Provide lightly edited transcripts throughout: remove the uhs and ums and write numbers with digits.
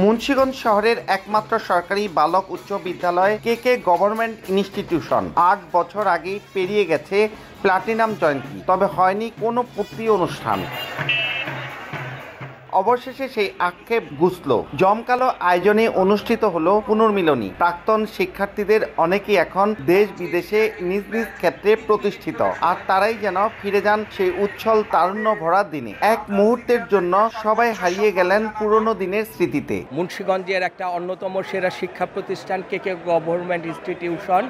মুন্সিগঞ্জ শহরের একমাত্র সরকারি বালক উচ্চ বিদ্যালয় কেকে গভর্নমেন্ট ইনস্টিটিউশন ৮ বছর আগে পেরিয়ে গেছে প্লাটিনাম জয়ন্তী, তবে হয়নি কোনো পূর্তি অনুষ্ঠান। অবশেষে সেই আক্ষেপ ঘুচল। জমকালো আয়োজনে অনুষ্ঠিত হলো পুনর্মিলনী। প্রাক্তন শিক্ষার্থীদের অনেকেই এখন দেশ বিদেশে নিজ নিজ ক্ষেত্রে প্রতিষ্ঠিত, আর তারাই যেন ফিরে যান সেই উচ্ছল তারুণ্য ভরা দিনে। এক মুহূর্তের জন্য সবাই হারিয়ে গেলেন পুরনো দিনের স্মৃতিতে। মুন্সিগঞ্জের একটা অন্যতম সেরা শিক্ষা প্রতিষ্ঠান কেকে গভর্নমেন্ট ইনস্টিটিউশন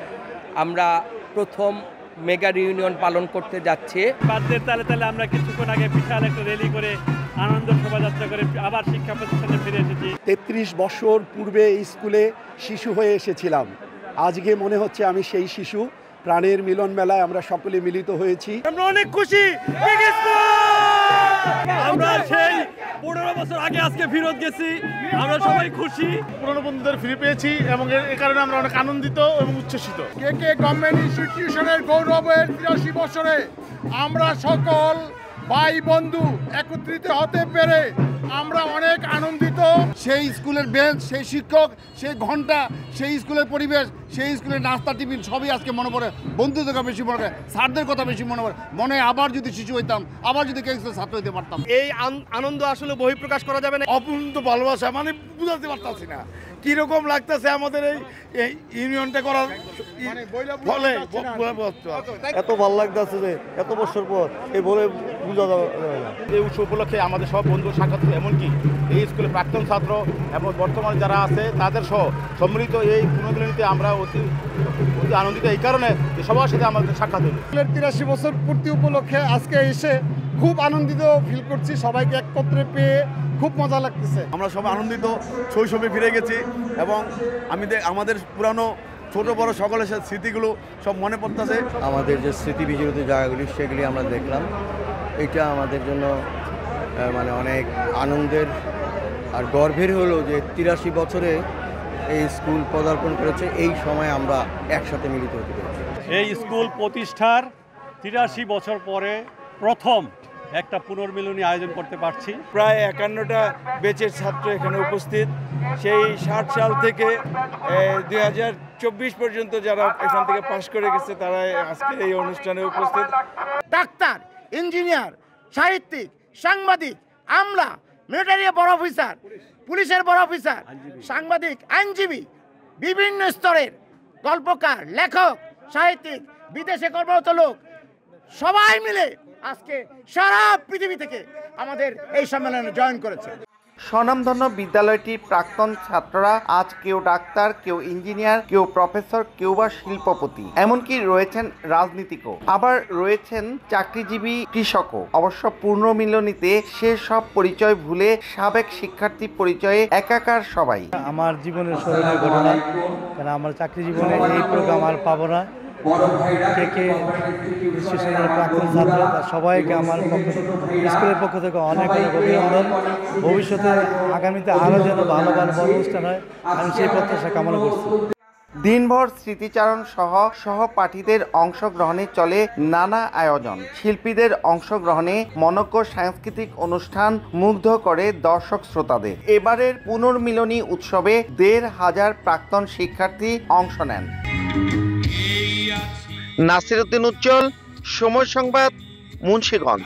আমরা প্রথম মেগা রিউনিয়ন পালন করতে যাচ্ছি। বাদ্যের তালে তালে আমরা কিছুক্ষণ আগে বিশাল একটা র্যালি করে আনন্দ শোভাযাত্রা করে আবার শিক্ষা প্রতিষ্ঠানে ফিরে এসেছি। ৩৩ বছর পূর্বে এই স্কুলে শিশু হয়ে এসেছিলাম। আজকে মনে হচ্ছে আমি সেই শিশু। প্রাণের মিলন মেলায় আমরা সকলে মিলিত হয়েছি। আমরা অনেক খুশি। আমরা সেই ১৫ বছর আগে আজকে ফেরত গেছি। আমরা সবাই খুশি। পুরনো বন্ধুদের ফিরে পেয়েছি এবং এর কারণে আমরা অনেক আনন্দিত এবং উচ্ছ্বসিত। কেকে গভর্নমেন্ট ইনস্টিটিউশনের গৌরবের ৮৩ বছরে আমরা সকল ভাই বন্ধু একত্রিত হতে পেরে আমরা অনেক আনন্দিত। সেই স্কুলের বেঞ্চ, সেই শিক্ষক, সেই ঘন্টা, সেই স্কুলের পরিবেশ, সেই স্কুলের নাস্তা টিফিন সবই আজকে মনে পড়ে। বন্ধুদের কথা বেশি মনে পড়ে, স্যারদের কথা বেশি মনে পড়ে। মনে আবার যদি শিশু হইতাম, আবার যদি কেউ ছাত্র হইতে পারতাম। এই আনন্দ আসলে বহিঃপ্রকাশ করা যাবে না। অপূর্ণ ভালোবাসা মানে বুঝাতে পারতাছি না কিরকম লাগতেছে আমাদের এই ইউনিয়নটা করার ফলে। এত ভালো লাগতেছে যে এত বছর পর এই বলে বোঝা যাবে না। এই উৎসব উপলক্ষে আমাদের সব বন্ধু সাক্ষাৎ, এমনকি এই স্কুলের প্রাক্তন ছাত্র এবং বর্তমানে যারা আছে তাদের সহ সম্মিলিত এই পুনর্মিলনীতে আমরা অতি আনন্দিত এই কারণে যে সবার সাথে আমাদের সাক্ষাৎ হলো। স্কুলের ৮৩ বছর পূর্তি উপলক্ষে আজকে এসে খুব আনন্দিত ফিল করছি। সবাইকে একত্রে পেয়ে খুব মজা লাগতেছে। আমরা সবাই আনন্দিত, শৈশবে ফিরে গেছি এবং আমাদের পুরানো ছোট বড় সকলের সাথে স্মৃতিগুলো সব মনে পড়তেছে। আমাদের যে স্মৃতি বিজড়িত জায়গাগুলি সেগুলি আমরা দেখলাম। এটা আমাদের জন্য মানে অনেক আনন্দের আর গর্বের হলো যে ৮৩ বছরে এই স্কুল পদার্পণ করেছে। এই সময় আমরা একসাথে মিলিত হতে পেরেছি। এই স্কুল প্রতিষ্ঠার ৮৩ বছর পরে প্রথম একটা পুনর্মিলনী আয়োজন করতে পারছি। প্রায় ৫১টা ব্যাচের ছাত্র এখানে উপস্থিত। সেই ৬০ সাল থেকে ২০২৪ পর্যন্ত যারা এখান থেকে পাশ করে গেছে তারা আজকের এই অনুষ্ঠানে উপস্থিত। ডাক্তার, ইঞ্জিনিয়ার, সাহিত্যিক, সাংবাদিক, আমলা, মিলিটারি বড় অফিসার, পুলিশের বড় অফিসার, সাংবাদিক, আইনজীবী, বিভিন্ন স্তরের গল্পকার, লেখক, সাহিত্যিক, বিদেশে কর্মরত লোক সবাই মিলে আজকে সারা পৃথিবী থেকে আমাদের এই সম্মেলনে জয়েন করেছে। স্বনামধন্য বিদ্যালয়টির প্রাক্তন ছাত্ররা আজ কেউ ডাক্তার, কেউ ইঞ্জিনিয়ার, কেউ প্রফেসর, কেউ বা শিল্পপতি, এমনকি রয়েছেন রাজনীতিকও, আবার রয়েছেন চাকরিজীবী, কৃষকও। অবশ্য পুনর্মিলনীতে সে সব পরিচয় ভুলে সাবেক শিক্ষার্থী পরিচয়ে একাকার সবাই। আমার জীবনের স্মরণীয় ঘটনা, কারণ আমার চাকরি জীবনে এই প্রোগ্রাম আর পাবো না। কেকে ইনস্টিটিউশনের প্রাক্তন ছাত্র সবাইকে আমার স্কুলের পক্ষ থেকে অনেক অনেক অভিনন্দন। ভবিষ্যতে আগামীতে আরও যেন ভালো ভালো বড় অনুষ্ঠান হয়, আমি সেই প্রত্যাশা কামনা করছি। দিনভর স্মৃতিচারণ সহ সহপাঠীদের অংশগ্রহণে চলে নানা আয়োজন। শিল্পীদের অংশগ্রহণে মনোজ্ঞ সাংস্কৃতিক অনুষ্ঠান মুগ্ধ করে দর্শক শ্রোতাদের। এবারের পুনর্মিলনী উৎসবে ১৫০০ প্রাক্তন শিক্ষার্থী অংশ নেন। নাসির উদ্দিন উজ্জ্বল, সময় সংবাদ, মুন্সিগঞ্জ।